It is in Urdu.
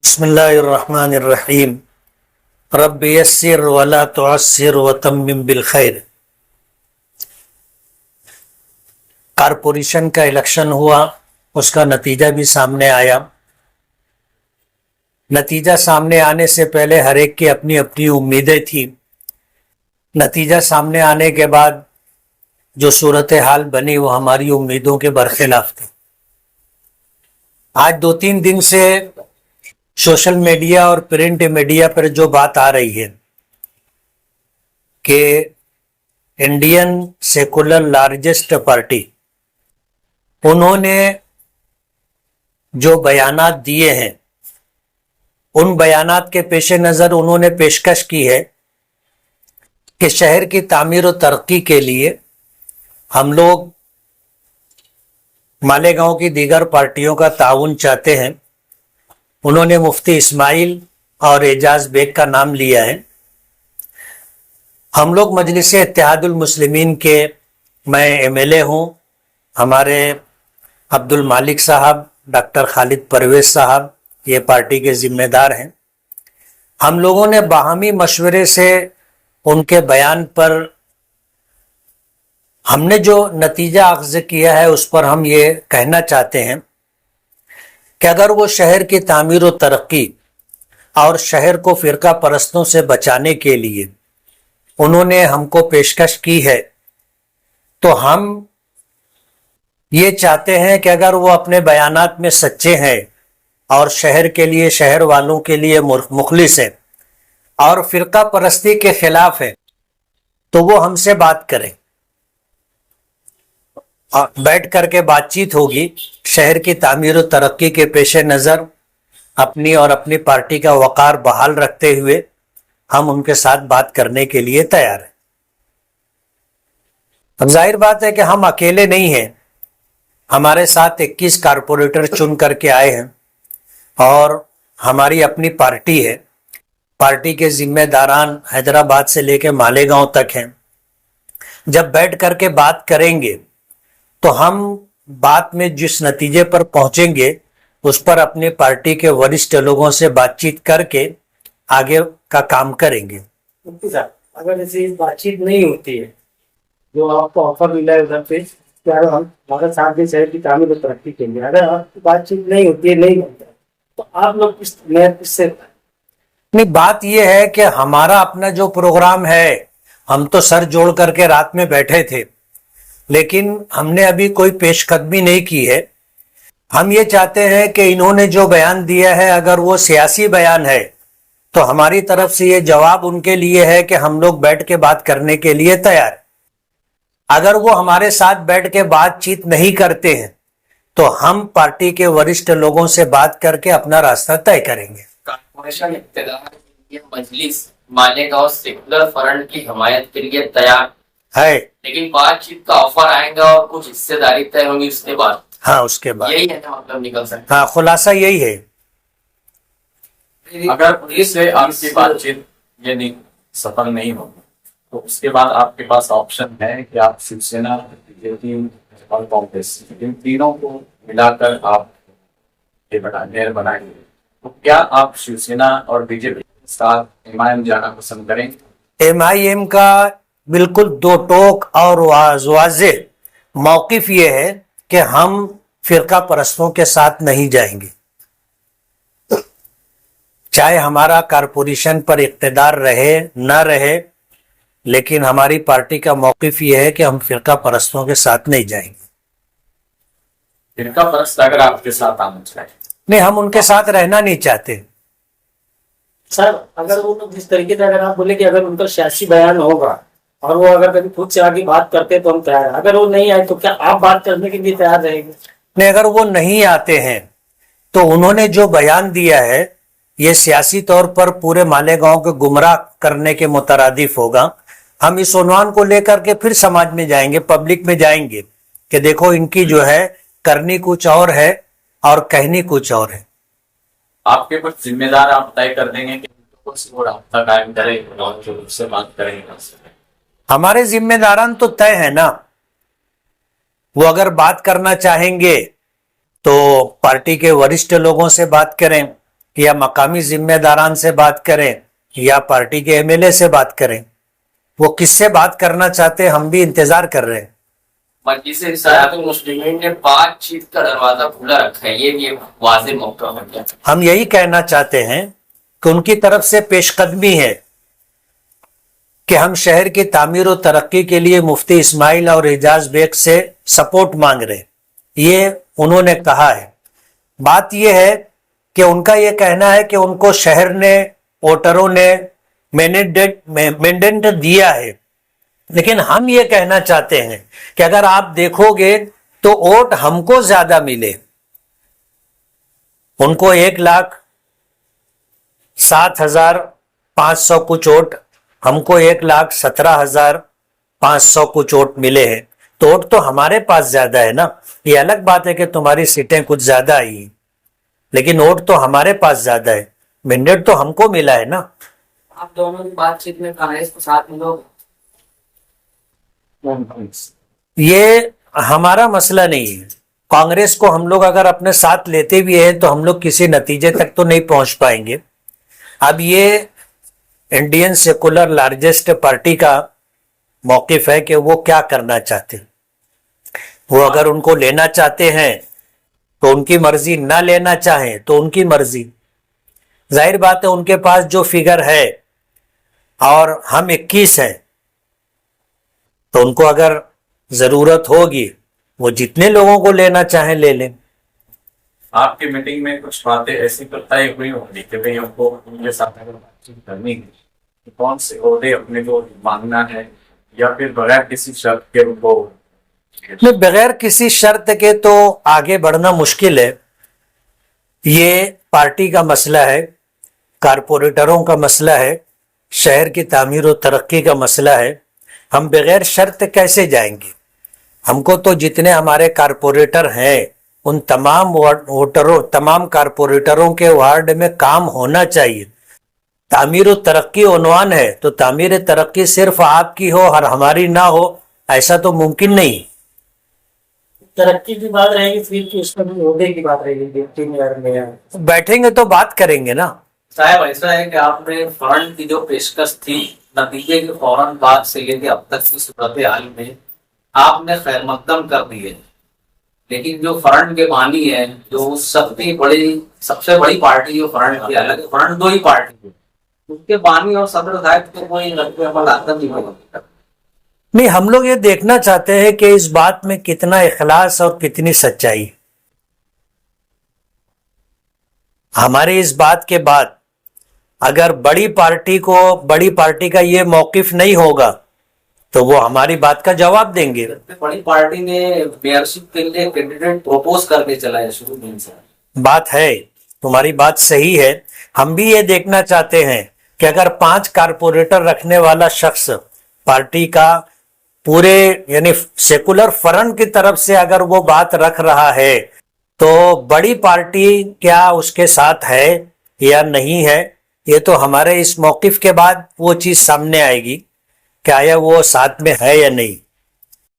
بسم اللہ الرحمن الرحیم رب یسر ولا تعسر وتمم بالخیر۔ کارپوریشن کا الیکشن ہوا، اس کا نتیجہ بھی سامنے آیا۔ نتیجہ سامنے آنے سے پہلے ہر ایک کی اپنی اپنی امیدیں تھیں۔ نتیجہ سامنے آنے کے بعد جو صورتحال بنی وہ ہماری امیدوں کے برخلاف تھی۔ آج 2-3 دن سے سوشل میڈیا اور پرنٹ میڈیا پر جو بات آ رہی ہے کہ انڈین سیکولر لارجسٹ پارٹی، انہوں نے جو بیانات دیے ہیں ان بیانات کے پیش نظر انہوں نے پیشکش کی ہے کہ شہر کی تعمیر و ترقی کے لیے ہم لوگ مالیگاؤں کی دیگر پارٹیوں کا تعاون چاہتے ہیں۔ انہوں نے مفتی اسماعیل اور اعجاز بیگ کا نام لیا ہے۔ ہم لوگ مجلس اتحاد المسلمین کے، میں ایم ایل اے ہوں، ہمارے عبد المالک صاحب، ڈاکٹر خالد پرویز صاحب یہ پارٹی کے ذمہ دار ہیں۔ ہم لوگوں نے باہمی مشورے سے ان کے بیان پر ہم نے جو نتیجہ اخذ کیا ہے اس پر ہم یہ کہنا چاہتے ہیں کہ اگر وہ شہر کی تعمیر و ترقی اور شہر کو فرقہ پرستوں سے بچانے کے لیے انہوں نے ہم کو پیشکش کی ہے تو ہم یہ چاہتے ہیں کہ اگر وہ اپنے بیانات میں سچے ہیں اور شہر کے لیے، شہر والوں کے لیے مخلص ہیں اور فرقہ پرستی کے خلاف ہے تو وہ ہم سے بات کریں، بیٹھ کر کے بات چیت ہوگی۔ شہر کی تعمیر و ترقی کے پیش نظر اپنی اور اپنی پارٹی کا وقار بحال رکھتے ہوئے ہم ان کے ساتھ بات کرنے کے لیے تیار ہیں۔ اب ظاہر بات ہے کہ ہم اکیلے نہیں ہیں، ہمارے ساتھ 21 کارپوریٹر چن کر کے آئے ہیں اور ہماری اپنی پارٹی ہے۔ پارٹی کے ذمہ داران حیدرآباد سے لے کے مالیگاؤں تک ہیں۔ جب بیٹھ کر کے بات کریں گے تو ہم بات میں جس نتیجے پر پہنچیں گے اس پر اپنی پارٹی کے وریشٹھ لوگوں سے بات چیت کر کے آگے کا کام کریں گے۔ مفتی صاحب، اگر ایسی بات چیت نہیں ہوتی ہے جو آپ کو آفر ملا ہے ادھر پہ کہ ہم ہمارے ساتھ بھی شہر کی تعمیر و ترقی کے لیے، اگر آپ کی بات چیت نہیں ہوتی ہے، نہیں ہوتا ہے، تو آپ لوگ کس سے نہیں، بات یہ ہے کہ ہمارا اپنا جو پروگرام ہے، ہم تو سر جوڑ کر کے رات میں بیٹھے تھے لیکن ہم نے ابھی کوئی پیش قدمی نہیں کی ہے۔ ہم یہ چاہتے ہیں کہ انہوں نے جو بیان دیا ہے اگر وہ سیاسی بیان ہے تو ہماری طرف سے یہ جواب ان کے لیے ہے کہ ہم لوگ بیٹھ کے بات کرنے کے لیے تیار ہیں۔ اگر وہ ہمارے ساتھ بیٹھ کے بات چیت نہیں کرتے ہیں تو ہم پارٹی کے وریشٹھ لوگوں سے بات کر کے اپنا راستہ طے کریں گے۔ کارپوریشن اقتدار یہ مجلس مالیگاؤں سیکولر فرنٹ کی حمایت کے لیے تیار ہے، لیکن بات چیت کا آفر آئے گا اور کچھ حصے داری طے ہوگی اس کے بعد۔ ہاں، اس کے بعد یہی ہے نا مطلب نکل سکتا ہاں، خلاصہ یہی ہے۔ اگر اس سے آپ کی بات چیت یعنی سفل نہیں ہوگی تو اس کے بعد آپ کے پاس آپشن ہے کہ آپ شیو سینا، بی جے پی اور کانگریس ان تینوں کو ملا کر آپ یہ میئر بنائیں گے، تو کیا آپ شیو سینا اور بی جے پی کے ساتھ ایم آئی ایم جانا پسند کریں گے؟ ایم آئی ایم کا بالکل دو ٹوک اور واضح موقف یہ ہے کہ ہم فرقہ پرستوں کے ساتھ نہیں جائیں گے، چاہے ہمارا کارپوریشن پر اقتدار رہے نہ رہے، لیکن ہماری پارٹی کا موقف یہ ہے کہ ہم فرقہ پرستوں کے ساتھ نہیں جائیں گے۔ فرقہ پرست اگر آپ کے ساتھ آنا چاہیں نہیں، ہم ان کے ساتھ رہنا نہیں چاہتے۔ سر، اگر وہ لوگ جس طریقے سے، اگر آپ بولے کہ اگر ان کا سیاسی بیان ہوگا اور وہ اگر کبھی خود سے آگے بات کرتے تو ہم تیار ہیں، اگر وہ نہیں آئے تو کیا آپ بات کرنے کے لیے تیار رہیں گے؟ نہیں، اگر وہ نہیں آتے ہیں تو انہوں نے جو بیان دیا ہے یہ سیاسی طور پر پورے مالیگاؤں کو گمراہ کرنے کے مترادف ہوگا۔ ہم اس عنوان کو لے کر کے پھر سماج میں جائیں گے، پبلک میں جائیں گے کہ دیکھو ان کی جو ہے کرنی کچھ اور ہے اور کہنی کچھ اور ہے۔ آپ کے کچھ ذمہ دار آپ طے کر دیں گے کہ وہ رابطہ قائم کریں اور جو اس سے بات کریں گے؟ ہمارے ذمہ داران تو طے ہے نا، وہ اگر بات کرنا چاہیں گے تو پارٹی کے وریشٹھ لوگوں سے بات کریں، یا مقامی ذمہ داران سے بات کریں یا پارٹی کے ایم ایل اے سے بات کریں، وہ کس سے بات کرنا چاہتے ہیں ہم بھی انتظار کر رہے ہیں۔ مجلس اتحاد المسلمین نے بات چیت کا دروازہ کھلا رکھا ہے، یہ واضح موقع ہو گیا۔ ہم یہی کہنا چاہتے ہیں کہ ان کی طرف سے پیش قدمی ہے کہ ہم شہر کی تعمیر و ترقی کے لیے مفتی اسماعیل اور اعجاز بیگ سے سپورٹ مانگ رہے ہیں، یہ انہوں نے کہا ہے۔ بات یہ ہے کہ ان کا یہ کہنا ہے کہ ان کو شہر نے، ووٹروں نے مینڈیٹ دیا ہے، لیکن ہم یہ کہنا چاہتے ہیں کہ اگر آپ دیکھو گے تو ووٹ ہم کو زیادہ ملے، ان کو 1,07,500 کچھ ووٹ، ہم کو 1,17,500 کچھ ووٹ ملے ہیں، تو ووٹ تو ہمارے پاس زیادہ ہے نا۔ یہ الگ بات ہے کہ تمہاری سیٹیں کچھ زیادہ آئی ہیں، لیکن ووٹ تو ہمارے پاس زیادہ ہے، مینڈیٹ تو ہم کو ملا ہے نا۔ آپ دونوں کی بات چیت میں کانگریس کو ساتھ ملو؟ یہ ہمارا مسئلہ نہیں ہے، کانگریس کو ہم لوگ اگر اپنے ساتھ لیتے بھی ہیں تو ہم لوگ کسی نتیجے تک تو نہیں پہنچ پائیں گے۔ اب یہ انڈین سیکولر لارجسٹ پارٹی کا موقف ہے کہ وہ کیا کرنا چاہتے ہیں۔ وہ اگر ان کو لینا چاہتے ہیں تو ان کی مرضی، نہ لینا چاہیں تو ان کی مرضی۔ ظاہر بات ہے ان کے پاس جو فگر ہے اور ہم 21 ہیں، تو ان کو اگر ضرورت ہوگی وہ جتنے لوگوں کو لینا چاہیں لے لیں۔ آپ کی میٹنگ میں کچھ باتیں ایسی طے ہوئی ہوں گی کہ بھئی ہم کو ان کے ساتھ اگر بات چیت کرنی ہے کہ کون سے عہدے اپنے کو مانگنا ہے، یا پھر بغیر کسی شرط کے ان کو؟ بغیر کسی شرط کے تو آگے بڑھنا مشکل ہے، یہ پارٹی کا مسئلہ ہے، کارپوریٹروں کا مسئلہ ہے، شہر کی تعمیر و ترقی کا مسئلہ ہے۔ ہم بغیر شرط کیسے جائیں گے؟ ہم کو تو جتنے ہمارے کارپوریٹر ہیں ان تمام کارپوریٹروں کے وارڈ میں کام ہونا چاہیے۔ تعمیر و ترقی عنوان ہے تو تعمیر ترقی صرف آپ کی ہو اور ہماری نہ ہو، ایسا تو ممکن نہیں۔ ترقی کی بات رہے گی پھر اس میں بھی عہدے کی بات رہے گی، ڈپٹی میئر میں بیٹھیں گے تو بات کریں گے نا۔ صاحب ایسا ہے کہ آپ نے فرنٹ کی جو پیشکش تھی، نتیجے کے فوراً بعد سے لے کے اب تک کی صورتحال میں آپ نے خیر مقدم کر دی ہے، لیکن جو فرنٹ کے بانی ہے، جو سب سے بڑی پارٹی جو فرنٹ کی، الگ فرنٹ دو ہی پارٹی ہے، اس کے بانی اور صدر صاحب کو کوئی رد عمل آتا نہیں ہوگا۔ نہیں، ہم لوگ یہ دیکھنا چاہتے ہیں کہ اس بات میں کتنا اخلاص اور کتنی سچائی۔ ہمارے اس بات کے بعد اگر بڑی پارٹی کا یہ موقف نہیں ہوگا تو وہ ہماری بات کا جواب دیں گے۔ بڑی پارٹی نے میئرشپ کے لیے کینڈیڈیٹ پروپوز کر کے چلا ہے شروع میں سے۔ بات ہے، تمہاری بات صحیح ہے، ہم بھی یہ دیکھنا چاہتے ہیں کہ اگر 5 کارپوریٹر رکھنے والا شخص پارٹی کا پورے یعنی سیکولر فرنٹ کی طرف سے اگر وہ بات رکھ رہا ہے تو بڑی پارٹی کیا اس کے ساتھ ہے یا نہیں ہے، یہ تو ہمارے اس موقف کے بعد وہ چیز سامنے آئے گی کہ آیا وہ ساتھ میں ہے یا نہیں۔